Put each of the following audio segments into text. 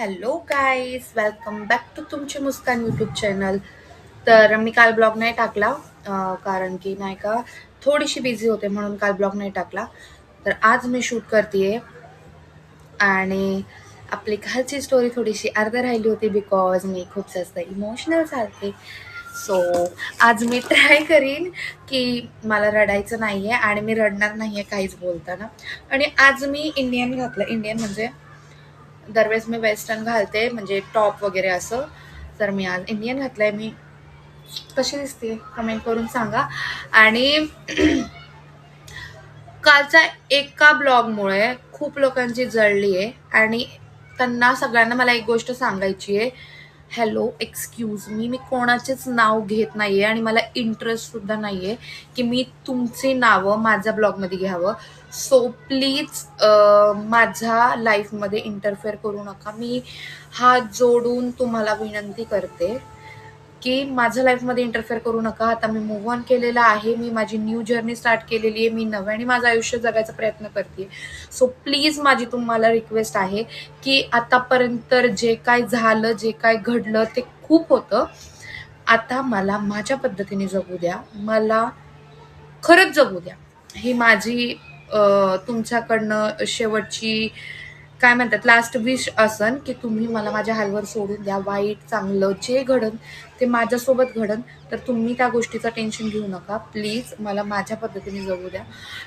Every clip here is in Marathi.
Hello guys, welcome back to तुमचे मुस्कान यूट्यूब चॅनल. तर मी काल ब्लॉग नाही टाकला कारण की नाही का थोडीशी बिझी होते म्हणून काल ब्लॉग नाही टाकला. तर आज मी शूट करते आणि आपली कालची स्टोरी थोडीशी अर्धा राहिली होती बिकॉज मी खूप जास्त इमोशनल झाले. सो आज मी ट्राय करीन की मला रडायचं नाही आहे आणि मी रडणार नाही आहे काहीच बोलताना. आणि आज मी इंडियन घातलं, इंडियन म्हणजे दरवेळेस मी वेस्टर्न घालते म्हणजे टॉप वगैरे असं. तर मी आज इंडियन घातलंय. मी कशी दिसते कमेंट करून सांगा. आणि कालच्या एका ब्लॉगमुळे खूप लोकांची जळली आहे आणि त्यांना सगळ्यांना मला एक गोष्ट सांगायची आहे. हॅलो, एक्सक्यूज मी मी कोणाचेच नाव घेत नाहीये आणि मला इंटरेस्ट सुद्धा नाहीये की मी तुमची नावं माझ्या ब्लॉगमध्ये घ्यावं. सो प्लीज माझ्या लाईफमध्ये इंटरफेअर करू नका. मी हात जोडून तुम्हाला विनंती करते की माझ्या लाईफमध्ये इंटरफेअर करू नका. आता मी मूव्ह ऑन केलेला आहे, मी माझी न्यू जर्नी स्टार्ट केलेली आहे, मी नव्याने माझं आयुष्य जगायचा प्रयत्न करते. सो प्लीज माझी तुम्हाला रिक्वेस्ट आहे की आतापर्यंत जे काय झालं, जे काय घडलं ते खूप होतं. आता मला माझ्या पद्धतीने जगू द्या, मला खरंच जगू द्या. ही माझी तुमच्याकडनं शेवटची काय म्हणतात लास्ट विश असन की तुम्ही मला माझ्या हालवर सोडून द्या. वाईट चांगलं जे घडन ते माझ्यासोबत घडन, तर तुम्ही त्या गोष्टीचं टेन्शन घेऊ नका. प्लीज मला माझ्या पद्धतीने जगू द्या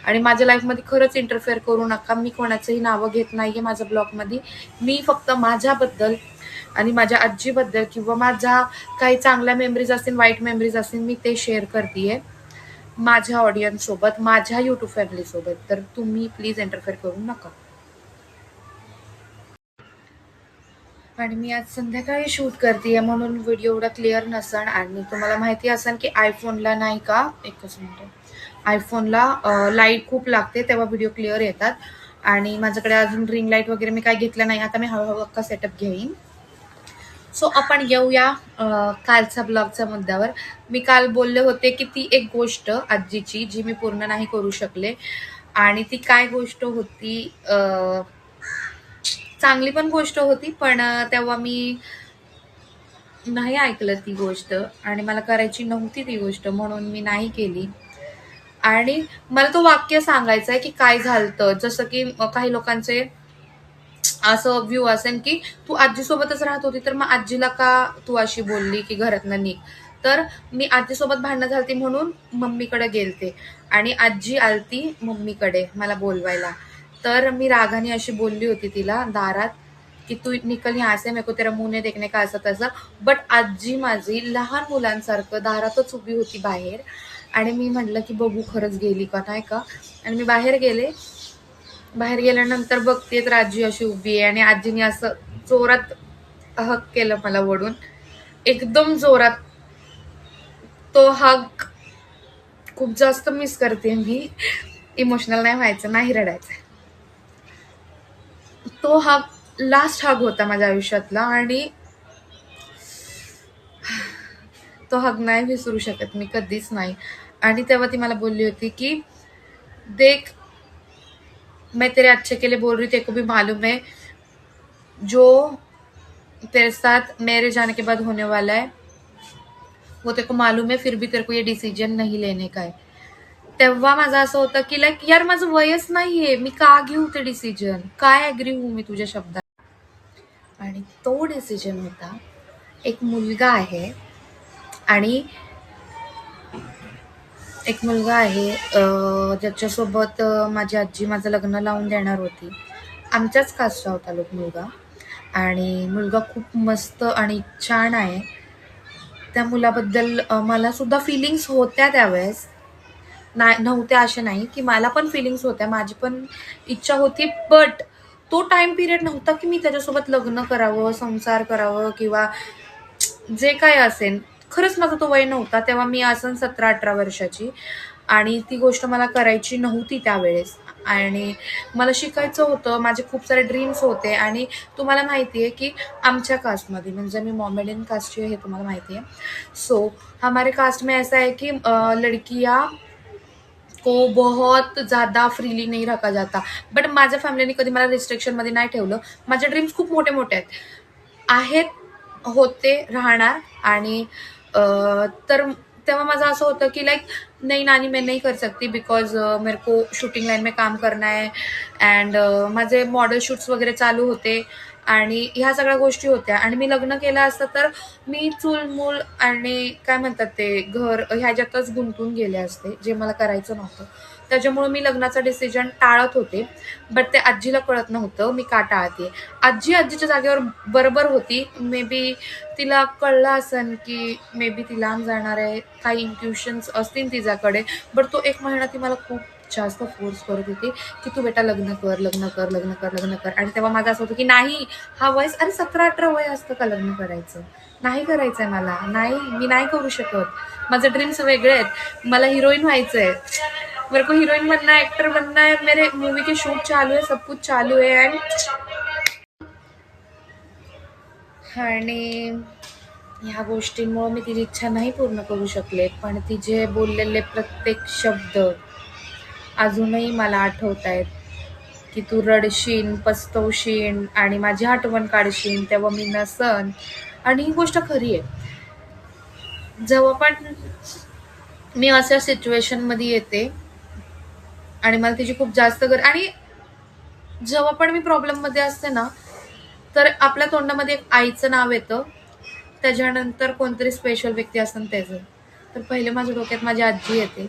आणि माझ्या लाईफमध्ये खरंच इंटरफेअर करू नका. मी कोणाचंही नावं घेत नाहीये माझ्या ब्लॉगमध्ये. मी फक्त माझ्याबद्दल आणि माझ्या आजीबद्दल किंवा माझ्या काही चांगल्या मेमरीज असतील, वाईट मेमरीज असतील, मी ते शेअर करते माझ्या ऑडियन्स सोबत, माझ्या युट्यूब फॅमिली सोबत. तर तुम्ही प्लीज इंटरफेअर करू नका. आणि मी आज संध्याकाळी शूट करते म्हणून व्हिडिओ एवढा क्लिअर नसन. आणि तुम्हाला माहिती असेल की आयफोनला नाही का, एकच मिनिट, आयफोनला लाईट खूप लागते तेव्हा व्हिडिओ क्लिअर येतात. आणि माझ्याकडे अजून रिंग लाईट वगैरे मी काय घेतलं नाही. आता मी हळूहळू अख्खा सेटअप घेईन. सो आपण येऊया कालच्या ब्लॉगच्या मुद्द्यावर. मी काल बोलले होते की ती एक गोष्ट आजीची जी मी पूर्ण नाही करू शकले. आणि ती काय गोष्ट होती, चांगली पण गोष्ट होती पण तेव्हा मी नाही ऐकलं ती गोष्ट आणि मला करायची नव्हती ती गोष्ट म्हणून मी नाही केली. आणि मला तो वाक्य सांगायचं आहे की काय झालं. जसं की काही लोकांचे असं व्ह्यू असेल की तू आजीसोबतच राहत होती तर मग आजीला का तू अशी बोलली की घरातनं निघ. तर मी आजीसोबत भांडणं झालती म्हणून मम्मीकडे गेलते आणि आजी आलती मम्मीकडे मला बोलवायला. तर मी रागाने अशी बोलली होती तिला दारात की तू निकल यहाँ से, मेरे को तेरा मुंह नहीं देखने का, असं तसं. बट आजी माझी लहान मुलांसारखं दारातच उभी होती बाहेर. आणि मी म्हटलं की बघू खरंच गेली का नाही का. आणि मी बाहेर गेले. बाहेर गेल्यानंतर बघते तर आजी अशी उभी आहे आणि आजीने असं जोरात हक केलं मला वडून, एकदम जोरात. तो हक खूप जास्त मिस करते मी. इमोशनल नाही व्हायचं, नाही रडायचं. तो हक लास्ट हक होता माझ्या आयुष्यातला आणि तो हक नाही विसरू शकत मी कधीच नाही. आणि तेव्हा ती मला बोलली होती की देख, मैं तेरे अच्छे के लिए बोल रही, तेरे को भी मालूम है जो तेरे साथ मेरे जाने के बाद होने वाला है वो तेरे को मालूम है, फिर भी तेरे को ये डिसिजन नहीं लेने का है. तेव्हा माझं असं होतं की लाईक यार माझं वयच नाहीये, मी का घेऊ ते डिसिजन, काय ऍग्री होऊ मी तुझ्या शब्दात. आणि तो डिसिजन होता, एक मुलगा आहे आणि एक मुलगा आहे ज्याच्यासोबत माझी आजी माझं लग्न लावून देणार होती. आमच्याच कास्टचा होता लोक मुलगा. आणि मुलगा खूप मस्त आणि छान आहे. त्या मुलाबद्दल मला सुद्धा फिलिंग्स होत्या त्यावेळेस, नाही नव्हत्या असे नाही की मला पण फिलिंग्स होत्या, माझी पण इच्छा होती. बट तो टाइम पिरियड नव्हता की मी त्याच्यासोबत लग्न करावं, संसार करावं किंवा जे काय असेल. खरंच माझा तो वय नव्हता तेव्हा. मी असन 17-18 वर्षाची आणि ती गोष्ट मला करायची नव्हती त्यावेळेस. आणि मला शिकायचं होतं, माझे खूप सारे ड्रीम्स होते. आणि तुम्हाला माहिती आहे की आमच्या कास्टमध्ये, म्हणजे मी मॉमेडियन कास्टची आहे हे तुम्हाला माहिती आहे. सो हमारे कास्ट में ऐसा है कि लड़कियां को बहुत ज़्यादा फ्रीली नहीं रखा जाता. बट माझ्या फॅमिलीने कधी मला रिस्ट्रिक्शनमध्ये नाही ठेवलं. माझे ड्रीम्स खूप मोठे मोठे आहेत. आहेत, होते, राहणार. आणि तर तेव्हा माझं असं होतं की लाइक नहीं नानी मैं नहीं कर सकती बिकॉज मेरे को शूटिंग लाइन में काम करना है. अँड माझे मॉडेल शूट्स वगैरे चालू होते आणि ह्या सगळ्या गोष्टी होत्या. आणि मी लग्न केलं असतं तर मी चूल-मूल आणि काय म्हणतात ते घर ह्याच्यातच गुंतून गेले असते, जे मला करायचं नव्हतं. त्याच्यामुळे मी लग्नाचा डिसिजन टाळत होते. बट ते आजीला कळत नव्हतं मी का टाळते. आजी आजीच्या जागेवर बरोबर होती. मे बी तिला कळलं असेल की मे बी ती लांब जाणार आहे, काही इंट्युशन्स असतील तिच्याकडे. बट तो 1 महिना ती मला खूप जास्त फोर्स करत होती की तू बेटा लग्न कर, लग्न कर, लग्न कर, लग्न कर. आणि तेव्हा माझं असं होतं की नाही, हा वयस अरे 17-18 वय असतं का लग्न करायचं? नाही करायचंय मला. नाही, मी नाही करू शकत. माझे ड्रीम्स वेगळे आहेत. मला हिरोईन व्हायचंय. मेरे को हीरोइन बनना है, एक्टर बनना है. मेरे मूवी के शूट चालू है, सब कुछ चालू है. आणि ह्या गोष्टींमुळे मी तिची इच्छा नाही पूर्ण करू शकले. पण तिचे बोललेले प्रत्येक शब्द अजूनही मला आठवत आहेत की तू रडशील, पस्तवशील आणि माझी आठवण काढशील तेव्हा मी नसन. आणि ही गोष्ट खरी आहे. जेव्हा पण मी अशा सिच्युएशन मध्ये येते आणि मला तिची खूप जास्त आणि जेव्हा पण मी प्रॉब्लेम मध्ये असते ना, तर आपल्या तोंडामध्ये एक आईचं नाव येतं, त्याच्यानंतर कोणतरी स्पेशल व्यक्ती असतं त्याचं. तर पहिले माझ्या डोक्यात माझी आजी येते.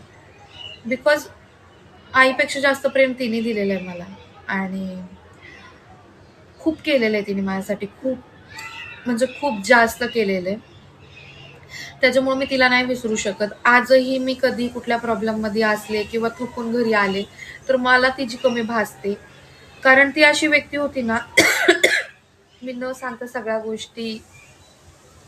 बिकॉज आईपेक्षा जास्त प्रेम तिने दिलेलं आहे मला. आणि खूप केलेलं आहे तिने माझ्यासाठी. खूप म्हणजे खूप जास्त केलेलं आहे. त्याच्यामुळे मी तिला नाही विसरू शकत. आजही मी कधी कुठल्या प्रॉब्लेममध्ये असले किंवा थकून घरी आले तर मला तिची कमी भासते. कारण ती अशी व्यक्ती होती ना, मी न सांगता सगळ्या गोष्टी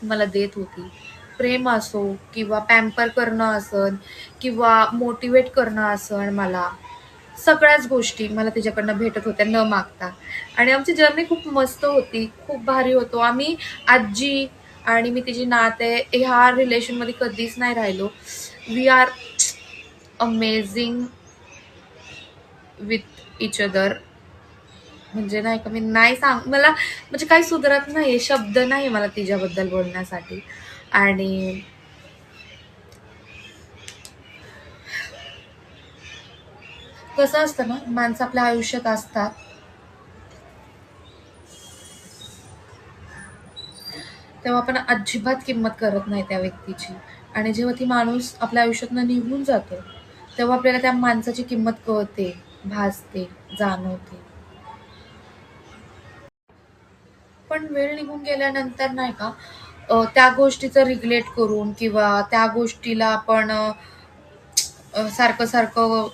मला देत होती. प्रेम असो किंवा पॅम्पर करणं असन किंवा मोटिवेट करणं असन, मला सगळ्याच गोष्टी मला तिच्याकडनं भेटत होत्या न मागता. आणि आमची जर्नी खूप मस्त होती, खूप भारी होतो आम्ही. आजी आणि मी तिची नाते ह्या रिलेशनमध्ये कधीच नाही राहिलो. We are amazing with each other. म्हणजे नाही का, मी नाही मला म्हणजे काही सुधरत नाही, शब्द नाही मला तिच्याबद्दल बोलण्यासाठी. आणि कसं असतं ना, माणसं आपल्या आयुष्यात असतात तेव्हा आपण अजिबात किंमत करत नाही त्या व्यक्तीची. आणि जेव्हा ती माणूस आपल्या आयुष्यातनं निघून जातो तेव्हा आपल्याला त्या माणसाची किंमत कळते, भासते, जाणवते. पण वेळ निघून गेल्यानंतर नाही का, त्या गोष्टीचं रिग्रेट करून किंवा त्या गोष्टीला आपण सारखं सारखं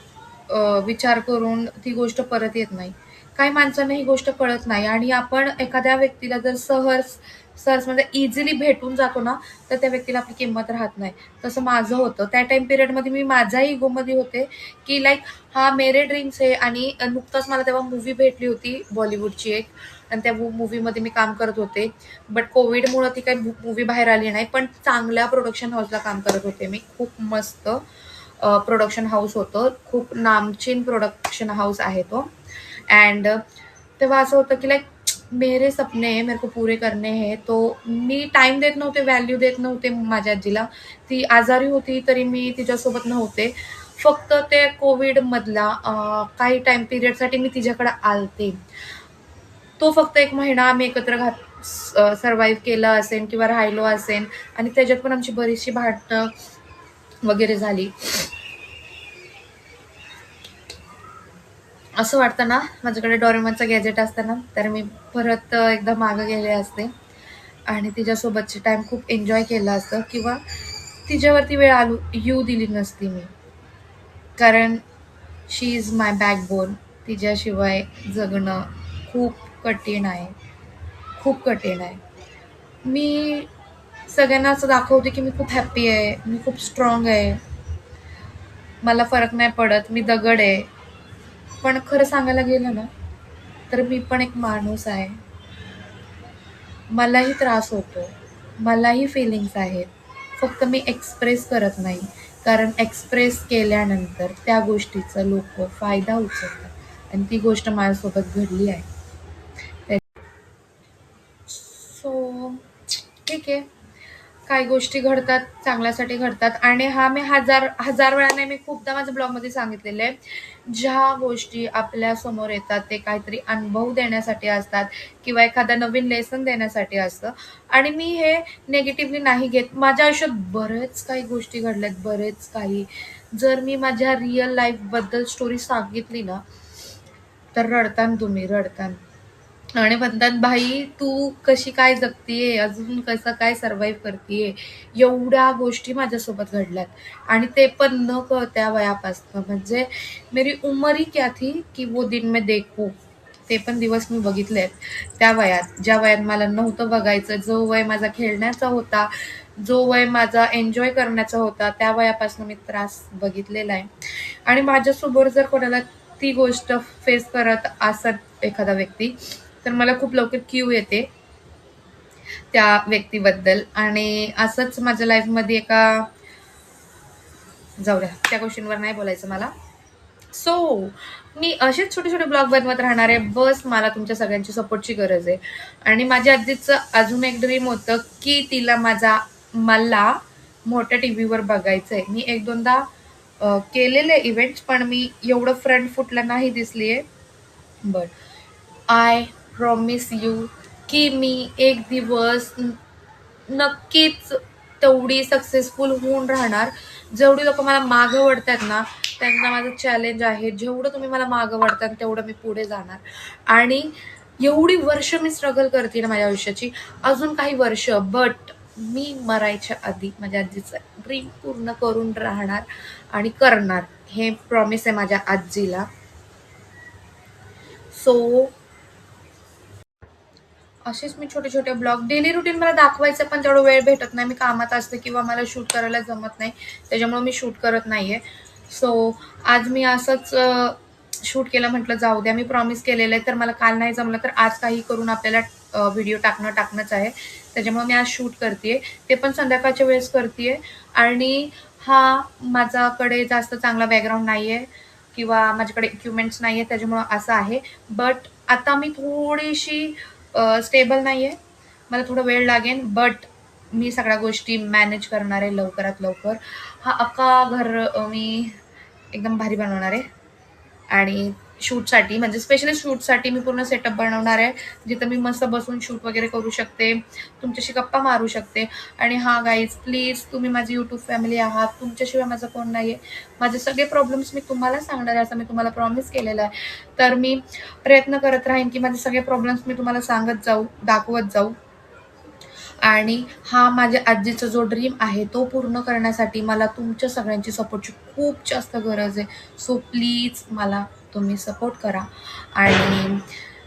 विचार करून ती गोष्ट परत येत नाही. काही माणसांना ही गोष्ट कळत नाही आणि आपण एखाद्या व्यक्तीला जर सहज म्हणजे इझिली भेटून जातो ना, तर त्या व्यक्तीला आपली किंमत राहत नाही. तसं माझं होतं. त्या टाइम पिरियडमध्ये मी माझ्याही इगोमध्ये होते की लाईक हा मेरे ड्रीम्स आहे. आणि नुकताच मला तेव्हा मूव्ही भेटली होती बॉलिवूडची एक, आणि त्या मूव्हीमध्ये मी काम करत होते. बट कोविडमुळे ती काही मूव्ही बाहेर आली नाही. पण चांगल्या प्रोडक्शन हाऊसला काम करत होते मी. खूप मस्त प्रोडक्शन हाऊस होतं. खूप नामचीन प्रोडक्शन हाऊस आहे तो. अँड तेव्हा असं होतं की लाईक मेरे सपने मेरे को पूरे करने हैं. तो मी टाइम देत नव्हते, व्हॅल्यू देत नव्हते माझ्या आजीला. ती आजारी होती तरी मी तिच्यासोबत नव्हते. फक्त ते कोविड मधला काही टाइम पिरियडसाठी मी तिच्याकडे आलते. तो फक्त 1 महिना आम्ही एकत्र सर्व्हाइव्ह केला असेल किंवा राहिलो असेल. आणि त्याच्यात पण आमची बरीचशी भांडणं वगैरे झाली. असं वाटतं ना, माझ्याकडे डोरेमॉनचं गॅजेट असतं ना, तर मी परत एकदा मागं गेले असते आणि तिच्यासोबतचे टाइम खूप एन्जॉय केलं असतं. किंवा तिच्यावरती वेळ येऊ दिली नसती मी. कारण शी इज माय बॅकबोन. तिच्याशिवाय जगणं खूप कठीण आहे, खूप कठीण आहे. मी सगळ्यांना असं दाखवते की मी खूप हॅप्पी आहे, मी खूप स्ट्रॉंग आहे, मला फरक नाही पडत, मी दगड आहे. पण खरं सांगायला गेलं ना, तर मी पण एक माणूस आहे. मलाही त्रास होतो, मलाही फीलिंग्स आहेत. फक्त मी एक्सप्रेस करत नाही. कारण एक्सप्रेस केल्यानंतर त्या गोष्टीचा लोकं फायदा उचलतात आणि ती गोष्ट माझ्यासोबत घडली आहे. सो ठीक आहे, काही गोष्टी घडतात चांगल्यासाठी घडतात. आणि हा मी हजार हजार वेळा नाही, मी खूपदा माझ्या ब्लॉगमध्ये सांगितलेलं आहे, ज्या गोष्टी आपल्या समोर येतात ते काहीतरी अनुभव देण्यासाठी असतात किंवा एखादा नवीन लेसन देण्यासाठी असतं. आणि मी हे नेगेटिव्हली नाही घेत. माझ्या आयुष्यात बरेच काही गोष्टी घडल्यात, बरेच काही. जर मी माझ्या रिअल लाईफबद्दल स्टोरी सांगितली ना, तर रडतान तुम्ही, रडतान. आणि म्हणतात, "भाई तू कशी काय जगतीये, अजून कसं काय सर्व्हाइव्ह करतीये?" एवढ्या गोष्टी माझ्यासोबत घडल्यात आणि ते पण न कळत्या वयापासनं. म्हणजे मेरी उमर ही क्या थी की वो दिन मैं देखूं. ते पण दिवस मी बघितलेत त्या वयात, ज्या वयात मला नव्हतं बघायचं. जो वय माझा खेळण्याचा होता, जो वय माझा एन्जॉय करण्याचा होता, त्या वयापासून मी त्रास बघितलेला आहे. आणि माझ्यासमोर जर कोणाला ती गोष्ट फेस करत असत एखादा व्यक्ती, तर मला खूप लवकर क्यू येते त्या व्यक्तीबद्दल. आणि असंच माझ्या लाईफमध्ये जाऊ द्या, त्या गोष्टींवर नाही बोलायचं मला. सो मी असेच छोटे छोटे ब्लॉग बनवत राहणार आहे. बस मला तुमच्या सगळ्यांची सपोर्टची गरज आहे. आणि माझ्या आजीचं अजून एक ड्रीम होतं की मला मोठ्या टीव्हीवर बघायचंय. मी एक दोनदा केलेले इव्हेंट्स, पण मी एवढं फ्रंट फुटला नाही दिसलीये. बट आय प्रॉमिस यू की मी एक दिवस नक्कीच तेवढी सक्सेसफुल होऊन राहणार. जेवढी लोक मला मागं वळतात ना, त्यांना माझं चॅलेंज आहे, जेवढं तुम्ही मला मागं वळतात तेवढं मी पुढे जाणार. आणि एवढी वर्ष मी स्ट्रगल करते ना माझ्या आयुष्याची, अजून काही वर्ष, बट मी मरायच्या आधी माझ्या आजीचं ड्रीम पूर्ण करून राहणार आणि करणार. हे प्रॉमिस आहे माझ्या आजीला. सो असेच मी छोटे छोटे ब्लॉग डेली रुटीन मला दाखवायचं, पण तेवढं वेळ भेटत नाही. मी कामात असते किंवा मला शूट करायला जमत नाही, त्याच्यामुळे मी शूट करत नाहीये. सो आज मी असंच शूट केलं, म्हटलं जाऊ द्या. मी प्रॉमिस केलेलं आहे, तर मला काल नाही जमलं तर आज काही करून आपल्याला व्हिडिओ टाकणंच आहे. त्याच्यामुळे मी आज शूट करते, ते पण संध्याकाळच्या वेळेस करते. आणि हा माझ्याकडे जास्त चांगला बॅकग्राऊंड नाहीये किंवा माझ्याकडे इक्विपमेंट्स नाहीये, त्याच्यामुळं असं आहे. बट आता मी थोडीशी स्टेबल नाहीये, मला थोडा वेळ लागेल, बट मी सगळ्या गोष्टी मॅनेज करणार आहे लवकरात लवकर. हा अख्खा घर मी एकदम भारी बनवणार आहे. आणि शूटसाठी, म्हणजे स्पेशली शूटसाठी मी पूर्ण सेटअप बनवणार आहे, जिथं मी मस्त बसून शूट वगैरे करू शकते, तुमच्याशी गप्पा मारू शकते. आणि हा गाईज, प्लीज तुम्ही माझी यूट्यूब फॅमिली आहात, तुमच्याशिवाय माझं कोण नाही आहे. माझे सगळे प्रॉब्लेम्स मी तुम्हाला सांगणार आहे, असं मी तुम्हाला प्रॉमिस केलेलं आहे. तर मी प्रयत्न करत राहीन की माझे सगळे प्रॉब्लेम्स मी तुम्हाला सांगत जाऊ, दाखवत जाऊ. आणि हा माझ्या आजीचा जो ड्रीम आहे तो पूर्ण करण्यासाठी मला तुमच्या सगळ्यांची सपोर्टची खूप जास्त गरज आहे. सो प्लीज मला तुम्ही सपोर्ट करा. आणि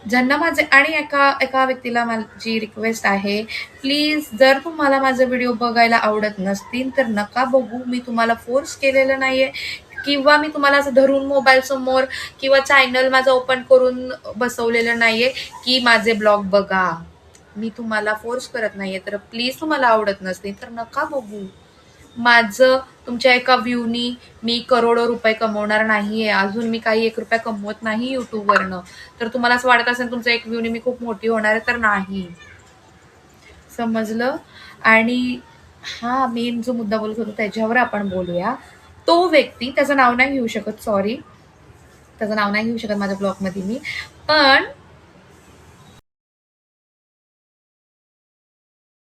ज्यांना माझे, आणि एका एका व्यक्तीला माझी रिक्वेस्ट आहे, प्लीज जर तुम्हाला माझे व्हिडिओ बघायला आवडत नसतील तर नका बघू. मी तुम्हाला फोर्स केलेलं नाहीये किंवा मी तुम्हाला असं धरून मोबाईल समोर किंवा चॅनल माझं ओपन करून बसवलेलं नाहीये की माझे ब्लॉग बघा. मी तुम्हाला फोर्स करत नाहीये. तर प्लीज तुम्हाला आवडत नसतील तर नका बघू. माझं तुमच्या एका व्ह्यूनी मी करोडो रुपये कमवणार नाहीये. अजून मी काही 1 रुपया कमवत नाही युट्यूबवरनं. तर तुम्हाला असं वाटत असेल तुमच्या एक व्ह्यूनी मी खूप मोठी होणार आहे, तर नाही. समजलं? आणि हा मेन जो मुद्दा बोलत होतो त्याच्यावर आपण बोलूया. तो व्यक्ती, त्याचं नाव नाही घेऊ शकत, सॉरी, त्याचं नाव नाही घेऊ शकत माझ्या ब्लॉगमध्ये मी, पण